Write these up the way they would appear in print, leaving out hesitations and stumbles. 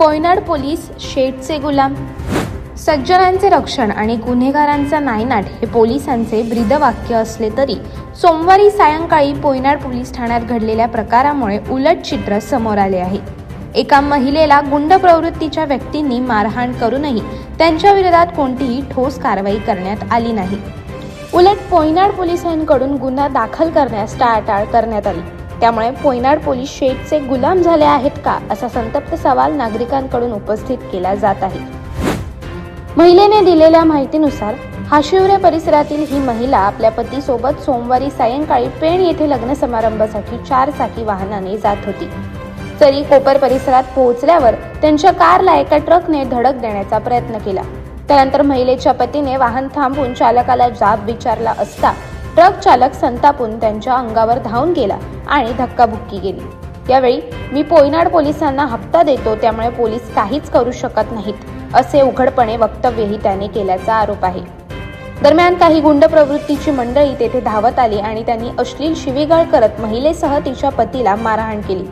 Poynad police शेठचे गुलाम. सज्जनांचे रक्षण आणि गुन्हेगारांचा नायनाट हे पोलिसांचे ब्रीदवाक्य असले तरी सोमवारी सायंकाळी पोयनाड पोलीस ठाण्यात घडलेल्या प्रकारामुळे उलट चित्र समोर आले आहे. एका महिलेला गुंड प्रवृत्तीच्या व्यक्तींनी मारहाण करूनही त्यांच्या विरोधात कोणतीही ठोस कारवाई करण्यात आली नाही. उलट पोयनाड पोलिसांकडून गुन्हा दाखल करण्यास टाळाटाळ करण्यात आली. त्यामुळे पोयनाड पोलीस शेठचे गुलाम झाले आहेत का, असा संतप्त सवाल नागरिकांकडून उपस्थित केला जात आहे. महिलेने दिलेल्या माहितीनुसार हाशिवरे परिसरातील ही महिला आपल्या पतीसोबत सोमवारी सायंकाळी पेण येथे लग्न समारंभासाठी 4 चाकी वाहनाने जात होती. तरी कोपर परिसरात पोहोचल्यावर त्यांच्या कारला एका ट्रकने धडक देण्याचा प्रयत्न केला. त्यानंतर महिलेच्या पतीने वाहन थांबवून चालकाला जाब विचारला असता ट्रक चालक संतापून त्यांच्या अंगावर धावून गेला आणि धक्काबुक्की केली. यावेळी मी पोयनाड पोलिसांना हप्ता देतो, त्यामुळे पोलीस काहीच करू शकत नाहीत, असे उघडपणे वक्तव्यही त्याने केल्याचा आरोप आहे. दरम्यान काही गुंड प्रवृत्तीची मंडळी तेथे धावत आली आणि त्यांनी अश्लील शिवीगाळ करत महिलेसह तिच्या पतीला मारहाण केली.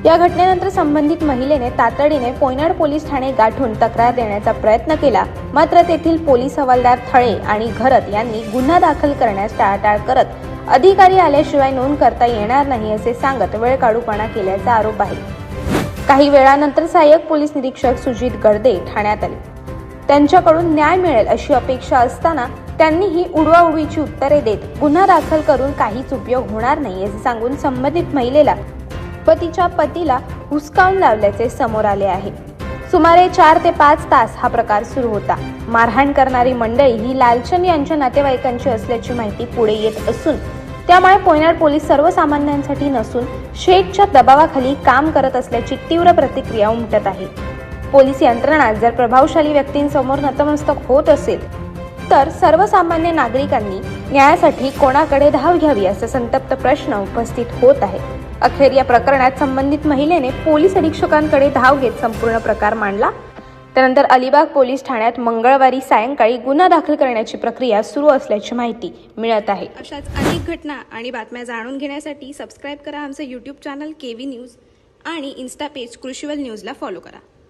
या घटनेनंतर संबंधित महिलेने तातडीने पोयनाड पोलीस ठाणे गाठून तक्रार देण्याचा प्रयत्न केला. मात्र तेथील पोलीस हवालदार थळे आणि घरत यांनी गुन्हा दाखल करण्यास टाळाटाळ करत अधिकारी आल्याशिवाय नोंद करता येणार नाही असे सांगत वेळकाढूपणा केल्याचा आरोप आहे. काही वेळानंतर सहाय्यक पोलीस निरीक्षक सुजित गर्दे ठाण्यात आले. त्यांच्याकडून न्याय मिळेल अशी अपेक्षा असताना त्यांनीही उडवाउडवीची उत्तरे देत गुन्हा दाखल करून काहीच उपयोग होणार नाही असे सांगून संबंधित महिलेला व तिच्या पतीला हुसकावून लावल्याचे समोर आले आहे. सुमारे 4 ते 5 तास हा प्रकार सुरू होता. मारहाण करणारी मंडळी ही लालचंद यांच्या नातेवाईकांची असल्याची माहिती पुढे येत असून त्यामुळे पोयनाड पोलीस सर्वसामान्यांसाठी नसून शेठच्या दबावाखाली काम करत असल्याची तीव्र प्रतिक्रिया उमटत आहे. पोलीस यंत्रणा जर प्रभावशाली व्यक्तींसमोर नतमस्तक होत असेल तर सर्वसामान्य नागरिकांनी न्यायासाठी कोणाकडे धाव घ्यावी असा संतप्त प्रश्न उपस्थित होत आहे. अखेर या प्रकरणात संबंधित महिलेने पोलीस अधीक्षकांकडे धाव घेत संपूर्ण प्रकार मांडला. त्यानंतर अलिबाग पोलीस ठाण्यात मंगळवारी सायंकाळी गुन्हा दाखल करण्याची प्रक्रिया सुरू असल्याची माहिती मिळत आहे. अशाच अनेक घटना आणि बातम्या जाणून घेण्यासाठी सबस्क्राईब करा आमचे YouTube चॅनल केव्ही न्यूज आणि इन्स्टा पेज कृषीवल न्यूजला फॉलो करा.